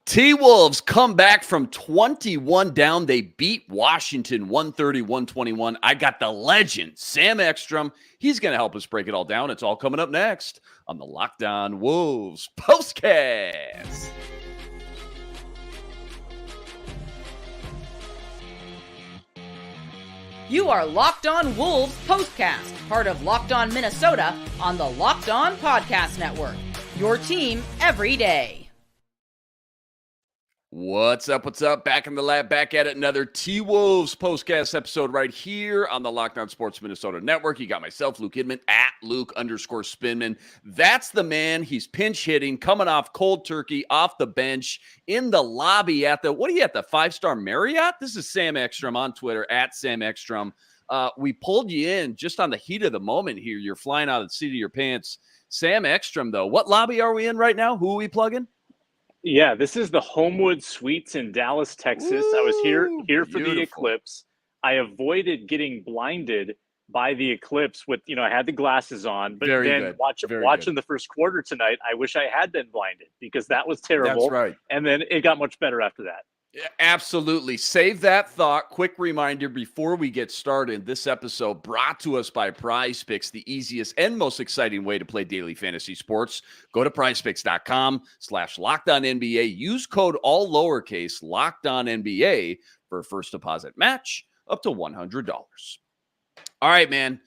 T-Wolves come back from 21 down. They beat Washington 130-121. I got the legend, Sam Ekstrom. He's going to help us break it all down. It's all coming up next on the Locked On Wolves Postcast. You are Locked On Wolves Postcast, part of Locked On Minnesota on the Locked On Podcast Network. Your team every day. What's up? What's up? Back in the lab, back at it. Another T-Wolves Postcast episode right here on the Locked On Sports Minnesota Network. You got myself, Luke Inman, at Luke_Spinman. That's the man. He's pinch hitting, coming off cold turkey, off the bench, in the lobby at the, what are you at, the 5-star Marriott? This is Sam Ekstrom on Twitter, at Sam Ekstrom. We pulled you in just on the heat of the moment here. You're flying out of the seat of your pants. Sam Ekstrom, though. What lobby are we in right now? Who are we plugging? Yeah, this is the Homewood Suites in Dallas, Texas. Ooh, I was here for beautiful. the eclipse. I avoided getting blinded by the eclipse with, I had the glasses on, but watching the first quarter tonight, I wish I had been blinded because that was terrible. That's right. And then it got much better after that. Absolutely. Save that thought. Quick reminder before we get started. This episode brought to us by Prize Picks, the easiest and most exciting way to play daily fantasy sports. Go to prizepicks.com/LockedOnNBA. Use code all lowercase LockedOnNBA for a first deposit match up to $100. All right, man.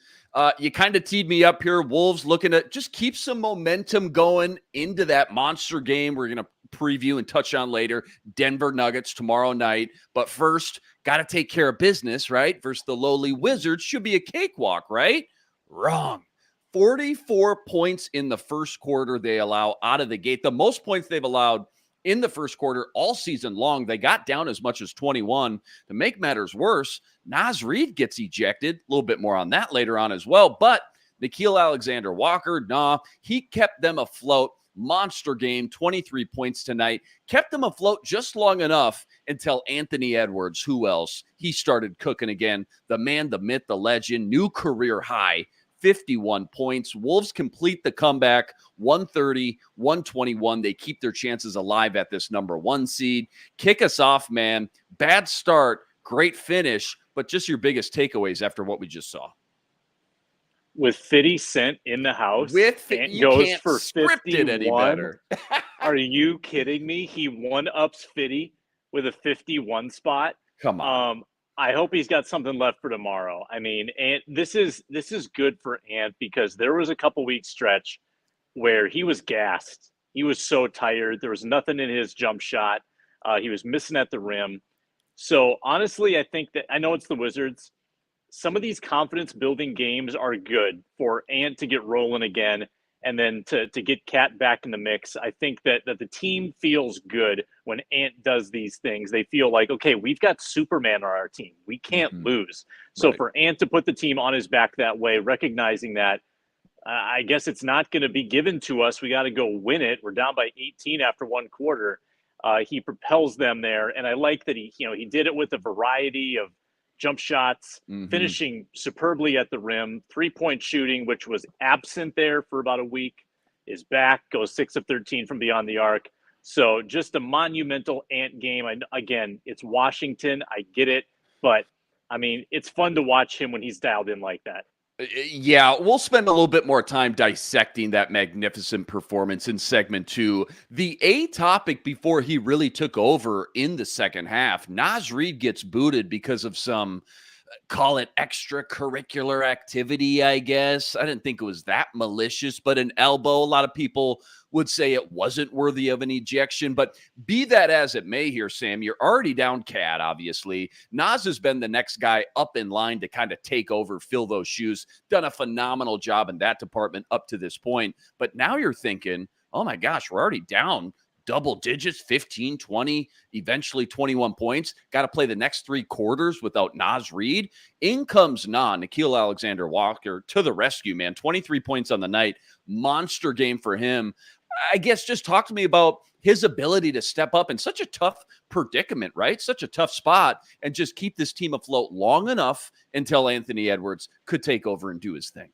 You kind of teed me up here. Wolves looking to just keep some momentum going into that monster game we're going to preview and touch on later. Denver Nuggets tomorrow night. But first, got to take care of business, right? Versus the lowly Wizards. Should be a cakewalk, right? Wrong. 44 points in the first quarter they allow out of the gate. The most points they've allowed in the first quarter all season long. They got down as much as 21. To make matters worse, Naz Reid gets ejected. A little bit more on that later on as well. But Nickeil Alexander-Walker, he kept them afloat. Monster game, 23 points tonight. Kept them afloat just long enough until Anthony Edwards, who else? He started cooking again. The man, the myth, the legend, new career high, 51 points. Wolves complete the comeback, 130-121. They keep their chances alive at this number 1 seed. Kick us off, man. Bad start, great finish, but just your biggest takeaways after what we just saw. With 50 Cent in the house, you goes can't for script it any better. Are you kidding me? He one-ups 50 with a 51 spot. Come on. I hope he's got something left for tomorrow. I mean, and this is good for Ant because there was a couple week stretch where he was gassed. He was so tired. There was nothing in his jump shot. He was missing at the rim. So honestly, I think that I know it's the Wizards. Some of these confidence-building games are good for Ant to get rolling again and then to get Cat back in the mix. I think that the team feels good when Ant does these things. They feel like, okay, we've got Superman on our team. We can't lose. So for Ant to put the team on his back that way, recognizing that, I guess it's not going to be given to us. We got to go win it. We're down by 18 after one quarter. He propels them there. And I like that he did it with a variety of jump shots, finishing superbly at the rim, 3-point shooting, which was absent there for about a week, is back, goes 6 of 13 from beyond the arc. So just a monumental Ant game. Again, it's Washington. I get it. But, I mean, it's fun to watch him when he's dialed in like that. Yeah, we'll spend a little bit more time dissecting that magnificent performance in segment 2. The A topic before he really took over in the second half, Naz Reid gets booted because of some, call it extracurricular activity, I guess. I didn't think it was that malicious, but an elbow. A lot of people would say it wasn't worthy of an ejection, but be that as it may here, Sam, you're already down Cat, obviously. Naz has been the next guy up in line to kind of take over, fill those shoes, done a phenomenal job in that department up to this point. But now you're thinking, oh my gosh, we're already down double digits, 15, 20, eventually 21 points. Got to play the next 3 quarters without Naz Reid. In comes Nickeil Alexander-Walker to the rescue, man. 23 points on the night. Monster game for him. I guess just talk to me about his ability to step up in such a tough predicament, right? Such a tough spot, and just keep this team afloat long enough until Anthony Edwards could take over and do his thing.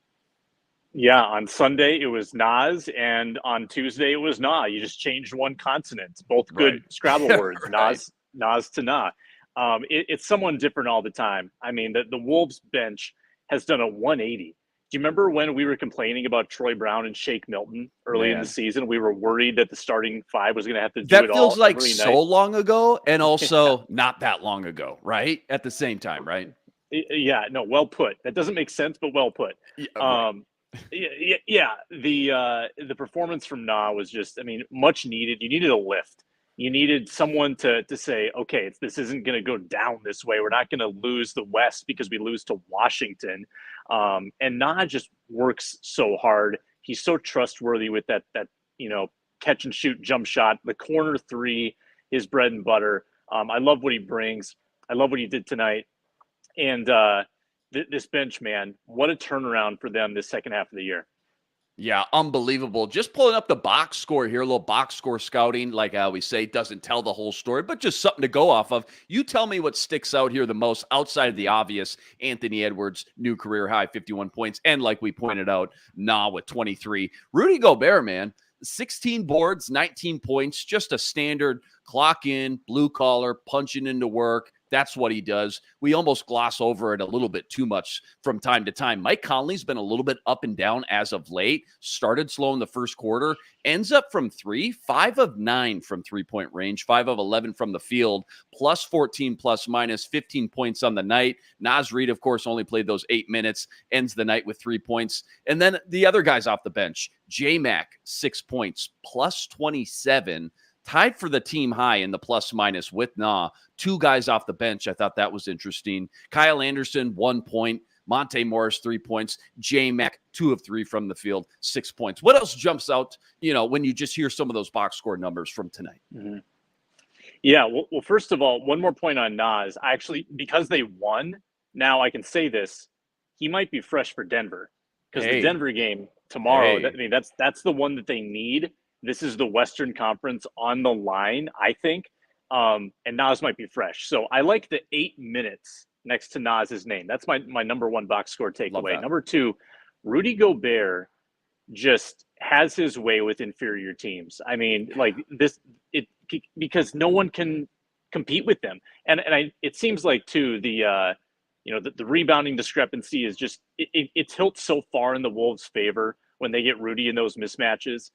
Yeah, on Sunday it was Nas, and on Tuesday it was Na. You just changed one consonant. Both Right. good Scrabble words. Right. Nas to Na. It's someone different all the time. I mean, the Wolves bench has done a 180. Do you remember when we were complaining about Troy Brown and Shake Milton early in the Man, season? We were worried that the starting five was going to have to do that it feels all like every so night. long ago and also not that long ago, right? At the same time, right? Yeah, no, well put. That doesn't make sense, but well put. Yeah, right. Um, yeah. The performance from Na was just, I mean, much needed. You needed a lift. You needed someone to say, okay, this isn't going to go down this way. We're not going to lose the West because we lose to Washington. And Na just works so hard. He's so trustworthy with that catch and shoot jump shot, the corner three, his bread and butter. I love what he brings. I love what he did tonight. And this bench, man, what a turnaround for them this second half of the year. Yeah, unbelievable. Just pulling up the box score here, a little box score scouting, like I always say, doesn't tell the whole story, but just something to go off of. You tell me what sticks out here the most outside of the obvious. Anthony Edwards, new career high, 51 points. And like we pointed out, Nah with 23. Rudy Gobert, man, 16 boards, 19 points, just a standard clock in, blue collar, punching into work. That's what he does. We almost gloss over it a little bit too much from time to time. Mike Conley's been a little bit up and down as of late. Started slow in the first quarter, ends up from 5 of 9 from three-point range, 5 of 11 from the field, plus 14, plus minus 15 points on the night. Naz Reid, of course, only played those 8 minutes, ends the night with 3 points. And then the other guys off the bench, J-Mac, 6 points, plus 27. Tied for the team high in the plus minus with Na. 2 guys off the bench. I thought that was interesting. Kyle Anderson, 1 point. Monte Morris, 3 points. J-Mac, 2 of 3 from the field, 6 points. What else jumps out, when you just hear some of those box score numbers from tonight? Mm-hmm. Yeah, well, first of all, one more point on Nas. Actually, because they won, now I can say this, he might be fresh for Denver. Because the Denver game tomorrow, that's the one that they need. This is the Western Conference on the line, I think. And Nas might be fresh. So I like the 8 minutes next to Nas's name. That's my number one box score takeaway. Number 2, Rudy Gobert just has his way with inferior teams. I mean, like because no one can compete with them. And it seems like too the rebounding discrepancy is just it tilts so far in the Wolves' favor when they get Rudy in those mismatches.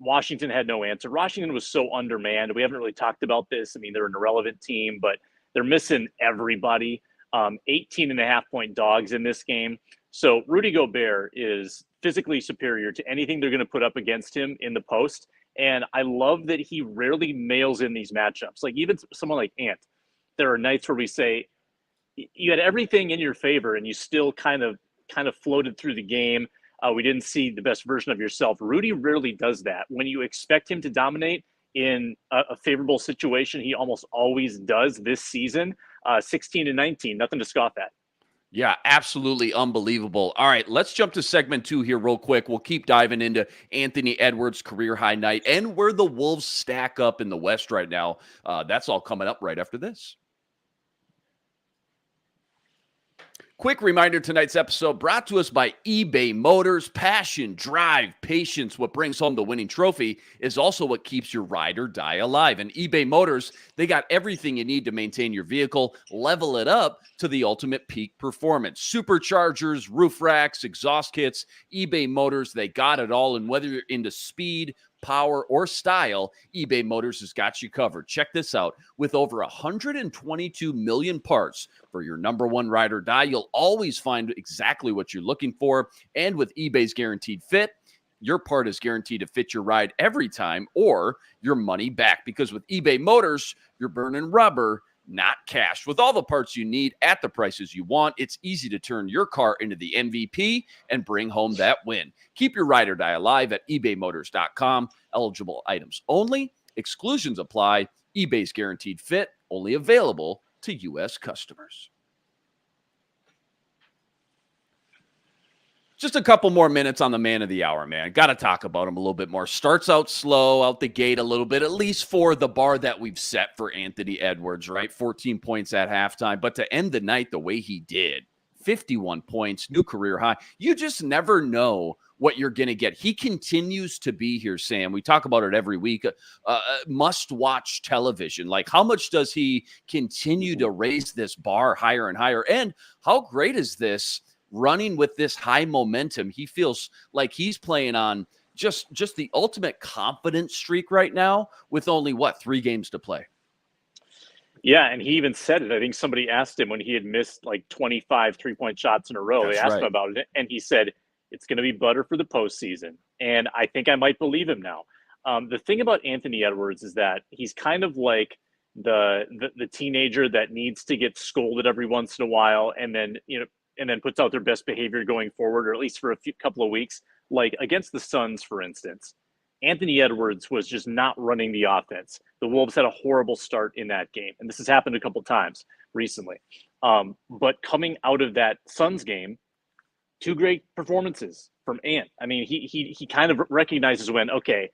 Washington had no answer. Washington was so undermanned. We haven't really talked about this. I mean, they're an irrelevant team, but they're missing everybody. 18.5-point dogs in this game. So Rudy Gobert is physically superior to anything they're going to put up against him in the post. And I love that he rarely mails in these matchups. Like even someone like Ant, there are nights where we say you had everything in your favor and you still kind of floated through the game. We didn't see the best version of yourself. Rudy rarely does that. When you expect him to dominate in a favorable situation, he almost always does this season. 16-19, nothing to scoff at. Yeah, absolutely unbelievable. All right, let's jump to segment 2 here real quick. We'll keep diving into Anthony Edwards' career high night and where the Wolves stack up in the West right now. That's all coming up right after this. Quick reminder, tonight's episode brought to us by eBay Motors. Passion, drive, patience, what brings home the winning trophy is also what keeps your ride or die alive. And eBay Motors, they got everything you need to maintain your vehicle, level it up to the ultimate peak performance. Superchargers, roof racks, exhaust kits, eBay Motors, they got it all. And whether you're into speed, power, or style, eBay Motors has got you covered. Check this out. With over 122 million parts for your number one ride or die, you'll always find exactly what you're looking for. And with eBay's Guaranteed Fit, your part is guaranteed to fit your ride every time or your money back. Because with eBay Motors, you're burning rubber, not cash. With all the parts you need at the prices you want, it's easy to turn your car into the MVP and bring home that win. Keep your ride or die alive at ebaymotors.com. Eligible items only. Exclusions apply. eBay's Guaranteed Fit, only available to U.S. customers. Just a couple more minutes on the man of the hour, man. Got to talk about him a little bit more. Starts out slow, out the gate a little bit, at least for the bar that we've set for Anthony Edwards, right? 14 points at halftime. But to end the night the way he did, 51 points, new career high. You just never know what you're going to get. He continues to be here, Sam. We talk about it every week. Must-watch television. Like, how much does he continue to raise this bar higher and higher? And how great is this running with this high momentum? He feels like he's playing on just the ultimate confidence streak right now with only, 3 games to play. Yeah, and he even said it. I think somebody asked him when he had missed like 25 three-point shots in a row. They asked him about it, and he said, it's going to be butter for the postseason. And I think I might believe him now. The thing about Anthony Edwards is that he's kind of like the teenager that needs to get scolded every once in a while, and then puts out their best behavior going forward, or at least for a couple of weeks. Like against the Suns, for instance, Anthony Edwards was just not running the offense. The Wolves had a horrible start in that game, and this has happened a couple times recently. But coming out of that Suns game, 2 great performances from Ant. I mean, he kind of recognizes when, okay,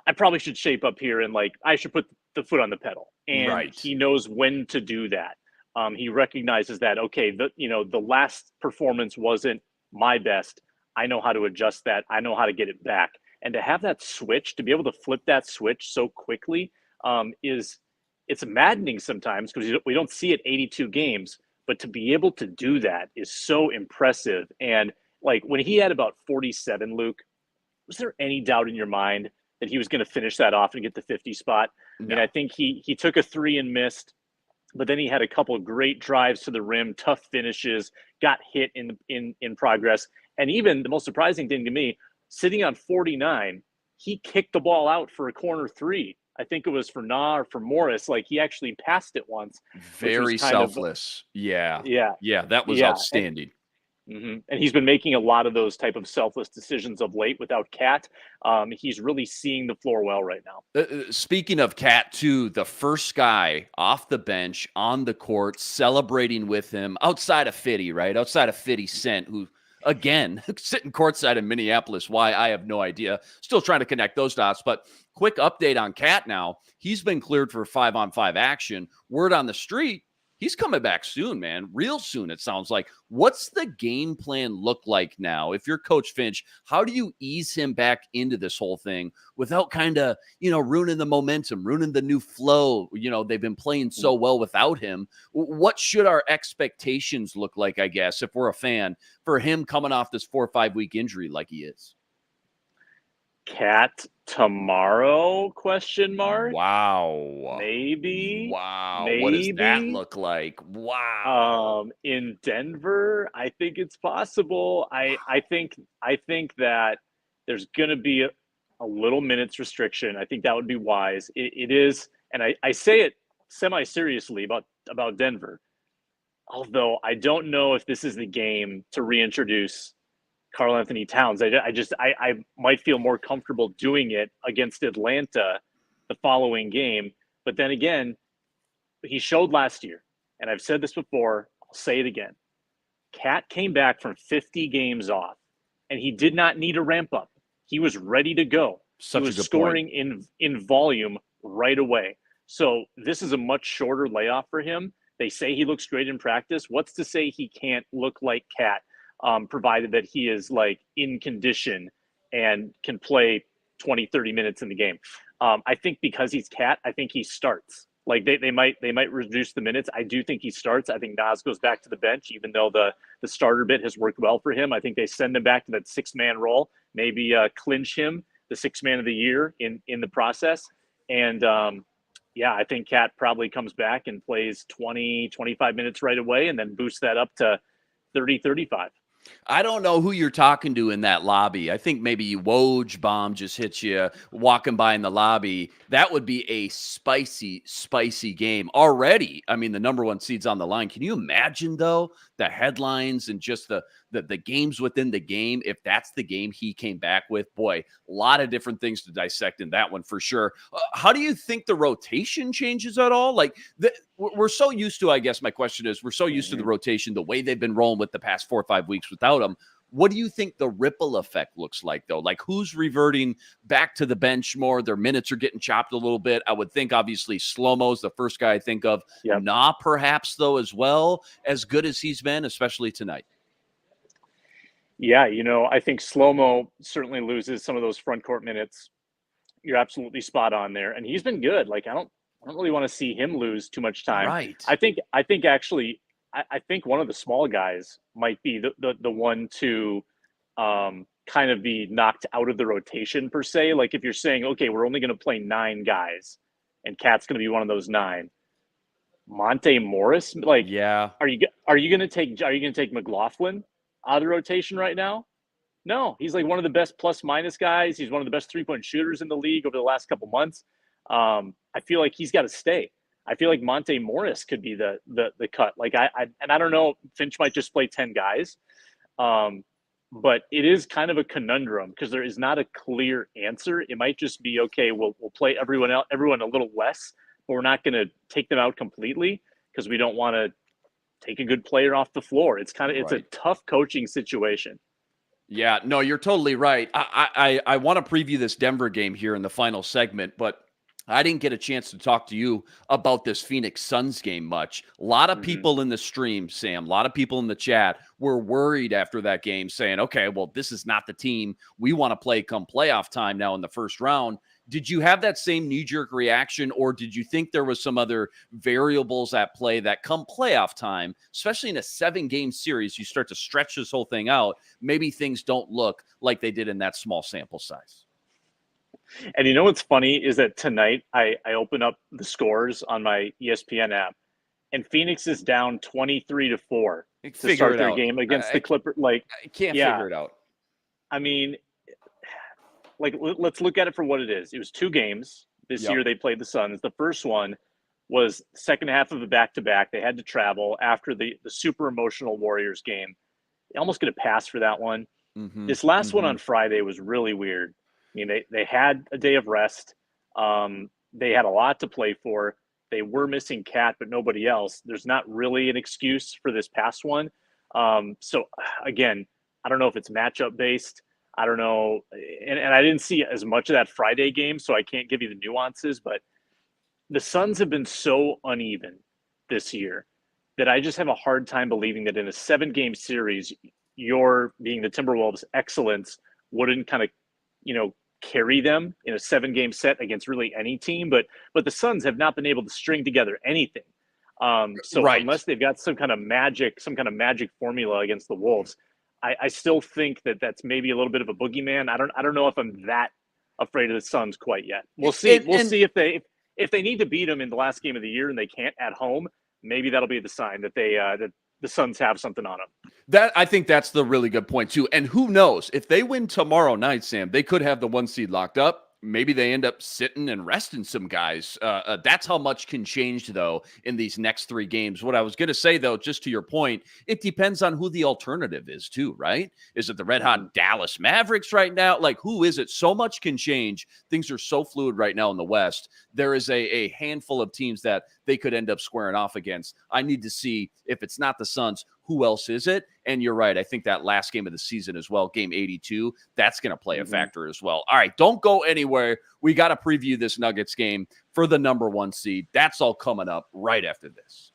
I probably should shape up here and like I should put the foot on the pedal, and he knows when to do that. He recognizes that, okay, the last performance wasn't my best. I know how to adjust that. I know how to get it back. And to have that switch, to be able to flip that switch so quickly, it's maddening sometimes because we don't see it 82 games. But to be able to do that is so impressive. And like when he had about 47, Luke, was there any doubt in your mind that he was going to finish that off and get the 50 spot? No. I mean, I think he took a 3 and missed, but then he had a couple of great drives to the rim, tough finishes, got hit in progress. And even the most surprising thing to me, sitting on 49, he kicked the ball out for a corner 3. I think it was for Nah or for Morris. Like he actually passed it once. Very selfless. Yeah. That was outstanding. And he's been making a lot of those type of selfless decisions of late without Cat. He's really seeing the floor well right now. Speaking of Cat, too, the first guy off the bench on the court celebrating with him outside of Fitty, right? Outside of 50 Cent, who, again, sitting courtside in Minneapolis. Why? I have no idea. Still trying to connect those dots. But quick update on Cat now. He's been cleared for 5-on-5 action. Word on the street, he's coming back soon, man. Real soon, it sounds like. What's the game plan look like now? If you're Coach Finch, how do you ease him back into this whole thing without kind of, ruining the momentum, ruining the new flow? They've been playing so well without him. What should our expectations look like, I guess, if we're a fan, for him coming off this 4 or 5 week injury like he is? Cat tomorrow? ? Wow. Maybe. Wow. Maybe. What does that look like? Wow. In Denver, I think it's possible. I think that there's going to be a little minutes restriction. I think that would be wise. It is, and I say it semi-seriously about Denver. Although I don't know if this is the game to reintroduce Karl Anthony Towns. I might feel more comfortable doing it against Atlanta the following game. But then again, he showed last year, and I've said this before, I'll say it again. Cat came back from 50 games off, and he did not need a ramp up. He was ready to go. He was scoring in volume right away. So this is a much shorter layoff for him. They say he looks great in practice. What's to say he can't look like Cat? Provided that he is like in condition and can play 20, 30 minutes in the game. I think because he's Cat, I think he starts. Like they might reduce the minutes. I do think he starts. I think Nas goes back to the bench, even though the starter bit has worked well for him. I think they send him back to that 6-man role, maybe clinch him the 6th man of the year in the process. And I think Cat probably comes back and plays 20, 25 minutes right away and then boosts that up to 30, 35. I don't know who you're talking to in that lobby. I think maybe Woj bomb just hit you walking by in the lobby. That would be a spicy, spicy game already. I mean, the number 1 seed's on the line. Can you imagine, though, the headlines and just the games within the game? If that's the game he came back with, boy, a lot of different things to dissect in that one for sure. How do you think the rotation changes at all? Like, we're so used to, I guess my question is, we're so used to the rotation, the way they've been rolling with the past 4 or 5 weeks without him. What do you think the ripple effect looks like, though? Like, who's reverting back to the bench more? Their minutes are getting chopped a little bit. I would think, obviously, Slow-Mo's the first guy I think of. Yep. Nah, perhaps, though, as well, as good as he's been, especially tonight. Yeah, I think Slow-Mo certainly loses some of those front court minutes. You're absolutely spot on there, and he's been good. Like, I don't really want to see him lose too much time. Right. I think actually, I think one of the small guys might be the one to kind of be knocked out of the rotation per se. Like, if you're saying, okay, we're only going to play 9 guys, and Cat's going to be one of those 9. Monte Morris, like, Yeah. are you going to take McLaughlin out of the rotation right now? No, he's like one of the best plus minus guys. He's one of the best 3-point shooters in the league over the last couple months. I feel like he's got to stay. I feel like Monte Morris could be the cut. Like, I don't know. Finch might just play 10 guys, but it is kind of a conundrum because there is not a clear answer. It might just be, okay, we'll play everyone a little less, but we're not going to take them out completely because we don't want to take a good player off the floor. It's a tough coaching situation. Yeah, no, you're totally right. I want to preview this Denver game here in the final segment, but I didn't get a chance to talk to you about this Phoenix Suns game much. A lot of people in the stream, Sam, a lot of people in the chat were worried after that game saying, okay, well, this is not the team we want to play come playoff time now in the first round. Did you have that same knee-jerk reaction, or did you think there was some other variables at play that come playoff time, especially in a 7-game series, you start to stretch this whole thing out, maybe things don't look like they did in that small sample size? And you know what's funny is that tonight I open up the scores on my ESPN app, and Phoenix is down 23-4 to start their game against the Clippers. Like, I can't figure it out. I mean, like, let's look at it for what it is. It was 2 games this year. They played the Suns. The first one was second half of a back-to-back. They had to travel after the super emotional Warriors game. They almost get a pass for that one. This last one on Friday was really weird. I mean, they had a day of rest. They had a lot to play for. They were missing Cat, but nobody else. There's not really an excuse for this past one. So, again, I don't know if it's matchup based. I don't know. And I didn't see as much of that Friday game, so I can't give you the nuances. But the Suns have been so uneven this year that I just have a hard time believing that in a 7-game series, your being the Timberwolves' excellence wouldn't kind of, carry them in a 7-game set against really any team. But the Suns have not been able to string together anything. Unless they've got some kind of magic formula against the Wolves, I still think that that's maybe a little bit of a boogeyman. I don't know if I'm that afraid of the Suns quite yet. We'll see. We'll see if they need to beat them in the last game of the year and they can't at home. Maybe that'll be the sign that that the Suns have something on them. I think that's the really good point too. And who knows, if they win tomorrow night, Sam, they could have the 1 seed locked up. Maybe they end up sitting and resting some guys. That's how much can change, though, in these next 3 games. What I was going to say, though, just to your point, it depends on who the alternative is, too, right? Is it the red-hot Dallas Mavericks right now? Like, who is it? So much can change. Things are so fluid right now in the West. There is a handful of teams that they could end up squaring off against. I need to see, if it's not the Suns, who else is it? And you're right. I think that last game of the season as well, game 82, that's going to play a factor as well. All right, don't go anywhere. We got to preview this Nuggets game for the number 1 seed. That's all coming up right after this.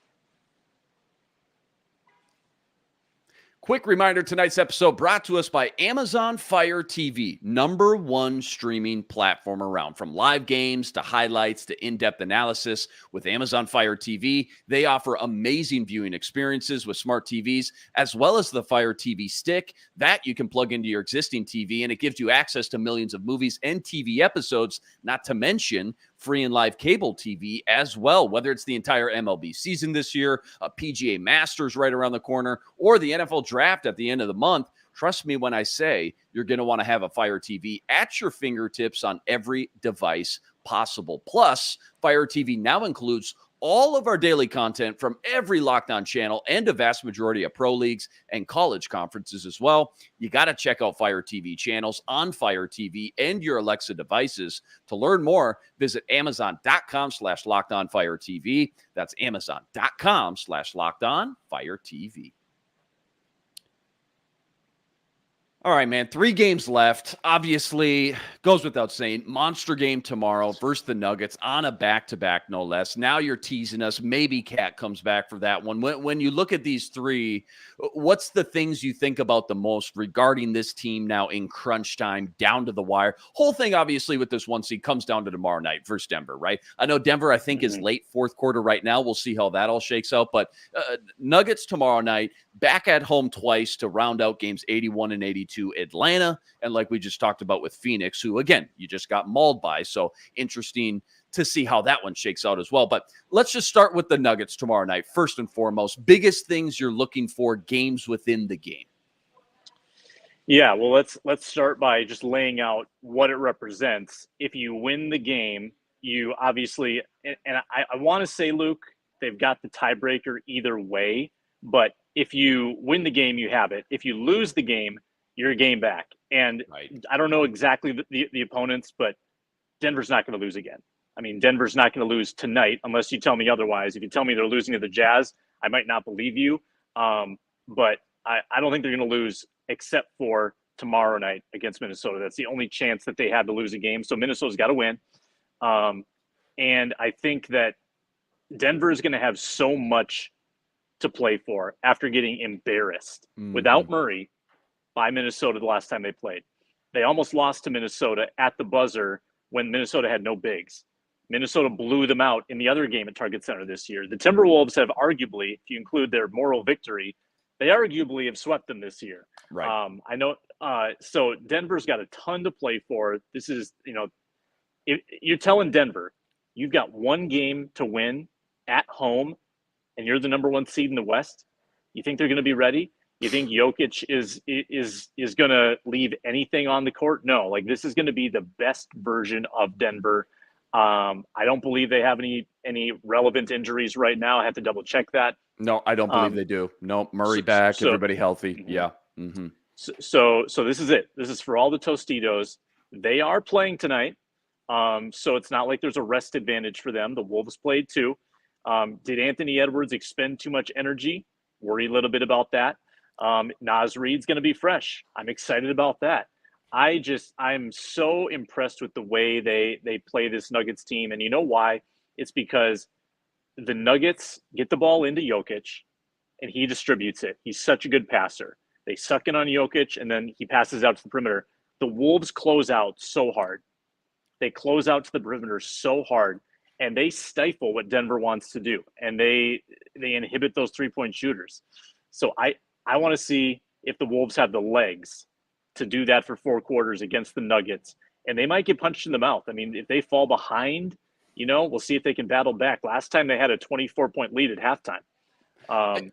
Quick reminder, tonight's episode brought to us by Amazon Fire TV, number 1 streaming platform around. From live games to highlights to in-depth analysis, with Amazon Fire TV, they offer amazing viewing experiences with smart TVs, as well as the Fire TV stick that you can plug into your existing TV, and it gives you access to millions of movies and TV episodes, not to mention free and live cable TV as well, whether it's the entire MLB season this year, a PGA Masters right around the corner, or the NFL Draft at the end of the month. Trust me when I say you're going to want to have a Fire TV at your fingertips on every device possible. Plus, Fire TV now includes all of our daily content from every Locked On channel and a vast majority of pro leagues and college conferences as well. You got to check out Fire TV channels on Fire TV and your Alexa devices. To learn more, visit Amazon.com/LockedOnFireTV. That's Amazon.com/LockedOnFireTV. All right, man. 3 games left. Obviously, goes without saying, monster game tomorrow versus the Nuggets on a back-to-back, no less. Now you're teasing us. Maybe Cat comes back for that one. When you look at these 3, what's the things you think about the most regarding this team now in crunch time, down to the wire? Whole thing, obviously, with this 1 seed comes down to tomorrow night versus Denver, right? I know Denver, I think, is late fourth quarter right now. We'll see how that all shakes out. But Nuggets tomorrow night, back at home twice to round out games 81 and 82, Atlanta. And like we just talked about with Phoenix, who, again, you just got mauled by. So interesting to see how that one shakes out as well. But let's just start with the Nuggets tomorrow night. First and foremost, biggest things you're looking for, games within the game. Yeah, well, let's start by just laying out what it represents. If you win the game, you obviously, and I want to say, Luke, they've got the tiebreaker either way. But if you win the game, you have it. If you lose the game, you're a game back. And Right. I don't know exactly the opponents, but Denver's not going to lose again. I mean, Denver's not going to lose tonight unless you tell me otherwise. If you tell me they're losing to the Jazz, I might not believe you. But I don't think they're going to lose except for tomorrow night against Minnesota. That's the only chance that they have to lose a game. So Minnesota's got to win. And I think that Denver is going to have so much to play for after getting embarrassed without Murray by Minnesota the last time they played. They almost lost to Minnesota at the buzzer when Minnesota had no bigs. Minnesota blew them out in the other game at Target Center this year. The Timberwolves have arguably, if you include their moral victory, they arguably have swept them this year. Right. I know. So Denver's got a ton to play for. This is, if you're telling Denver, you've got 1 game to win at home, and you're the number 1 seed in the West. You think they're going to be ready? You think Jokic is going to leave anything on the court? No. Like, this is going to be the best version of Denver. I don't believe they have any relevant injuries right now. I have to double check that. No, I don't believe they do. No, Murray back, everybody healthy. Yeah. Mm-hmm. So this is it. This is for all the Tostitos. They are playing tonight. So it's not like there's a rest advantage for them. The Wolves played too. Did Anthony Edwards expend too much energy? Worry a little bit about that. Naz Reid's going to be fresh. I'm excited about that. I'm so impressed with the way they play this Nuggets team. And you know why? It's because the Nuggets get the ball into Jokic and he distributes it. He's such a good passer. They suck in on Jokic and then he passes out to the perimeter. The Wolves close out so hard. They close out to the perimeter so hard, and they stifle what Denver wants to do, and they inhibit those 3-point shooters. So I want to see if the Wolves have the legs to do that for 4 quarters against the Nuggets, and they might get punched in the mouth. I mean, if they fall behind, we'll see if they can battle back. Last time they had a 24-point lead at halftime.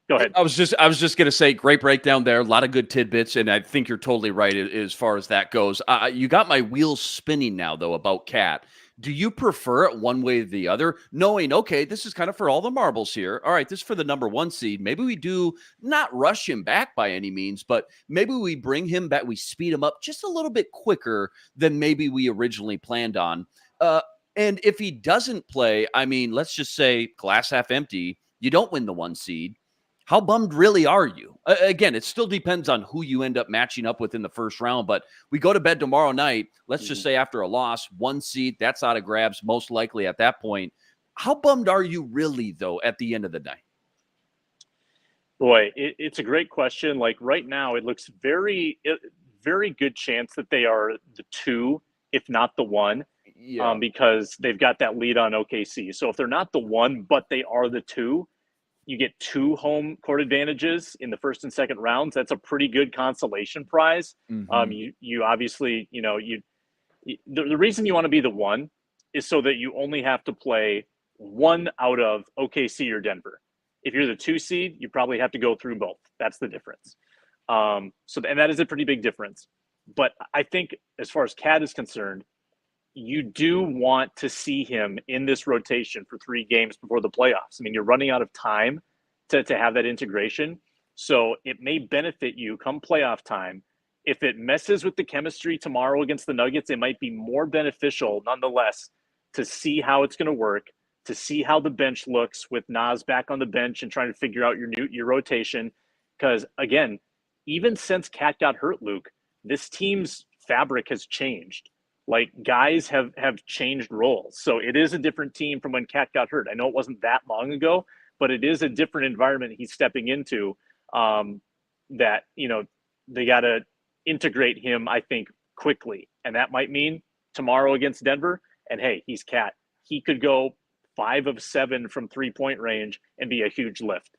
Go ahead. I was just going to say, great breakdown there. A lot of good tidbits, and I think you're totally right as far as that goes. You got my wheels spinning now, though, about Cat. Do you prefer it one way or the other, knowing, okay, this is kind of for all the marbles here. All right, this is for the number 1 seed. Maybe we do not rush him back by any means, but maybe we bring him back. We speed him up just a little bit quicker than maybe we originally planned on. And if he doesn't play, I mean, let's just say glass half empty, you don't win the 1 seed. How bummed really are you? Again, it still depends on who you end up matching up with in the first round, but we go to bed tomorrow night. Let's just say after a loss, 1 seed, that's out of grabs, most likely at that point. How bummed are you really, though, at the end of the night? Boy, it's a great question. Like right now, it looks very good chance that they are the 2, if not the 1, because they've got that lead on OKC. So if they're not the 1, but they are the 2, you get 2 home court advantages in the first and second rounds. That's a pretty good consolation prize. You obviously, the reason you want to be the 1 is so that you only have to play 1 out of OKC or Denver. If you're the 2 seed, you probably have to go through both. That's the difference. And that is a pretty big difference. But I think as far as Cat is concerned, you do want to see him in this rotation for 3 games before the playoffs. I mean, you're running out of time to have that integration. So it may benefit you come playoff time. If it messes with the chemistry tomorrow against the Nuggets, it might be more beneficial nonetheless to see how it's going to work, to see how the bench looks with Naz back on the bench and trying to figure out your rotation. Because again, even since Cat got hurt, Luke, this team's fabric has changed. Like, guys have changed roles. So it is a different team from when Cat got hurt. I know it wasn't that long ago, but it is a different environment he's stepping into, that, they got to integrate him, I think, quickly. And that might mean tomorrow against Denver. And hey, he's Cat. He could go 5 of 7 from 3-point range and be a huge lift.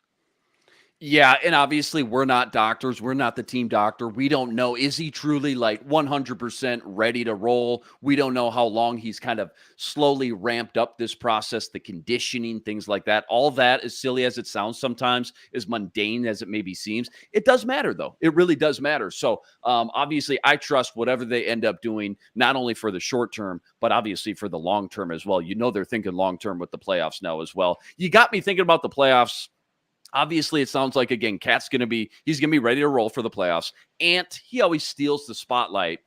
Yeah, and obviously we're not doctors. We're not the team doctor. We don't know. Is he truly like 100% ready to roll? We don't know how long he's kind of slowly ramped up this process, the conditioning, things like that. All that, as silly as it sounds sometimes, as mundane as it maybe seems, it does matter, though. It really does matter. So obviously I trust whatever they end up doing, not only for the short term, but obviously for the long term as well. They're thinking long term with the playoffs now as well. You got me thinking about the playoffs. Obviously, it sounds like, again, he's going to be ready to roll for the playoffs. Ant, he always steals the spotlight.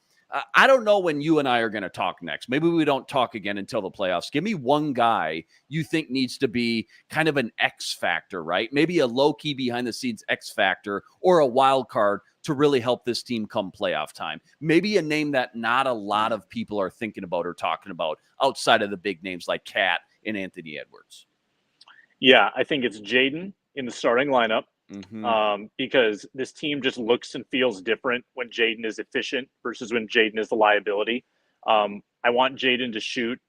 I don't know when you and I are going to talk next. Maybe we don't talk again until the playoffs. Give me one guy you think needs to be kind of an X factor, right? Maybe a low-key behind-the-scenes X factor or a wild card to really help this team come playoff time. Maybe a name that not a lot of people are thinking about or talking about outside of the big names like Cat and Anthony Edwards. Yeah, I think it's Jaden in the starting lineup, because this team just looks and feels different when Jaden is efficient versus when Jaden is the liability. I want Jaden to shoot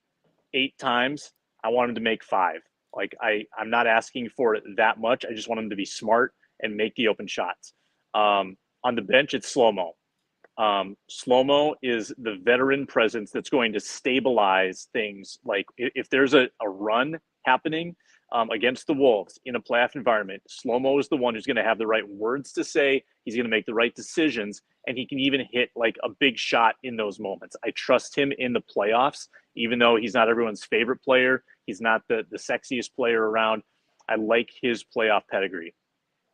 8 times. I want him to make 5. Like, I'm not asking for it that much. I just want him to be smart and make the open shots. On the bench, it's Slow-Mo. Slow-Mo is the veteran presence that's going to stabilize things. Like, if there's a run happening against the Wolves in a playoff environment, Slow-Mo is the one who's going to have the right words to say. He's going to make the right decisions, and he can even hit like a big shot in those moments. I trust him in the playoffs, even though he's not everyone's favorite player. He's not the sexiest player around. I like his playoff pedigree.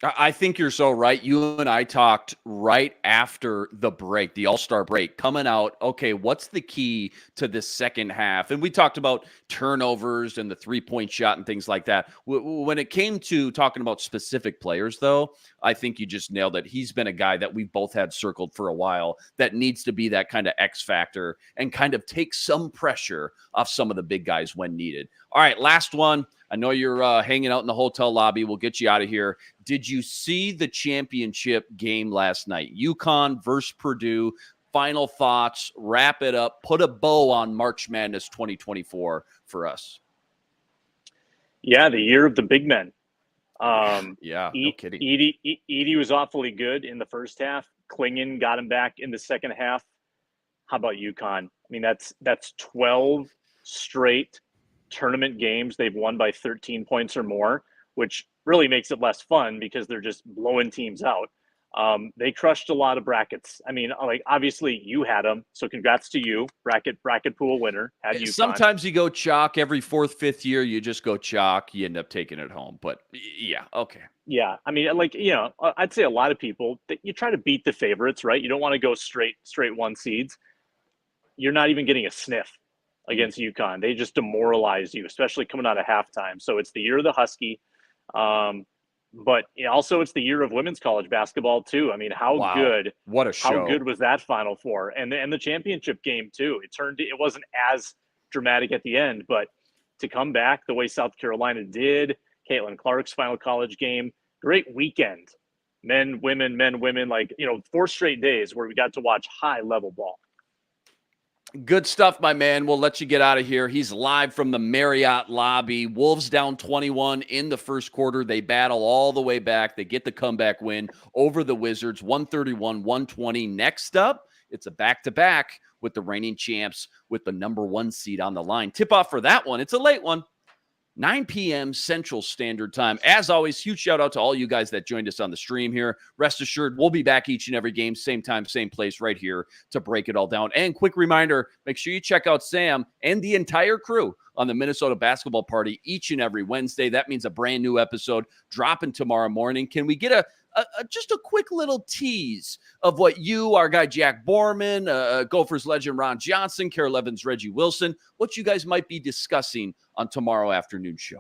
I think you're so right. You and I talked right after the break, the All-Star break, coming out, okay, what's the key to this second half? And we talked about turnovers and the three-point shot and things like that. When it came to talking about specific players, though, I think you just nailed it. He's been a guy that we've both had circled for a while that needs to be that kind of X factor and kind of take some pressure off some of the big guys when needed. All right, last one. I know you're hanging out in the hotel lobby. We'll get you out of here. Did you see the championship game last night? UConn versus Purdue. Final thoughts. Wrap it up. Put a bow on March Madness 2024 for us. Yeah, the year of the big men. Yeah, no kidding. Edey was awfully good in the first half. Klingon got him back in the second half. How about UConn? I mean, that's 12 straight tournament games they've won by 13 points or more, which really makes it less fun because they're just blowing teams out. They crushed a lot of brackets. I mean, like, obviously you had them, so congrats to you, bracket pool winner. Had UConn. Sometimes you go chalk every 4th, 5th year. You just go chalk. You end up taking it home. But yeah, okay. Yeah, I mean, like, I'd say a lot of people that you try to beat the favorites, right? You don't want to go straight 1 seeds. You're not even getting a sniff against UConn. They just demoralized you, especially coming out of halftime. So it's the year of the Husky. But also it's the year of women's college basketball too. I mean, what a show. How good was that Final Four? And the championship game too. It wasn't as dramatic at the end, but to come back the way South Carolina did, Caitlin Clark's final college game, great weekend. Men, women, like, 4 straight days where we got to watch high level ball. Good stuff, my man. We'll let you get out of here. He's live from the Marriott lobby. Wolves down 21 in the first quarter. They battle all the way back. They get the comeback win over the Wizards, 131-120. Next up, it's a back-to-back with the reigning champs with the number 1 seed on the line. Tip-off for that one. It's a late one. 9 p.m. Central Standard Time. As always, huge shout out to all you guys that joined us on the stream here. Rest assured, we'll be back each and every game, same time, same place right here to break it all down. And quick reminder, make sure you check out Sam and the entire crew on the Minnesota Basketball Party each and every Wednesday. That means a brand new episode dropping tomorrow morning. Can we get just a quick little tease of what you, our guy Jack Borman, Gophers legend Ron Johnson, Carol Evans, Reggie Wilson, what you guys might be discussing on tomorrow afternoon show?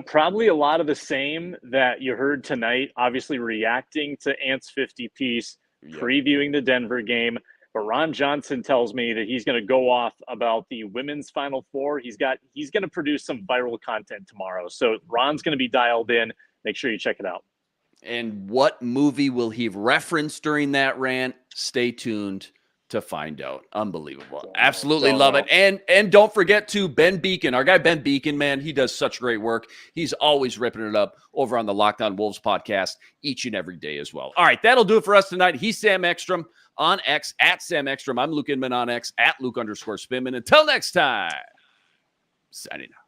Probably a lot of the same that you heard tonight, obviously reacting to Ant's 50 piece, previewing the Denver game. But Ron Johnson tells me that he's going to go off about the women's Final Four. He's going to produce some viral content tomorrow. So Ron's going to be dialed in. Make sure you check it out. And what movie will he reference during that rant? Stay tuned to find out. Unbelievable. Absolutely love it. And don't forget to Ben Beacon, our guy Ben Beacon, man, he does such great work. He's always ripping it up over on the Locked On Wolves podcast each and every day as well. All right, that'll do it for us tonight. He's Sam Ekstrom on X, at Sam Ekstrom. I'm Luke Inman on X, at Luke_Spinman. Until next time, signing out.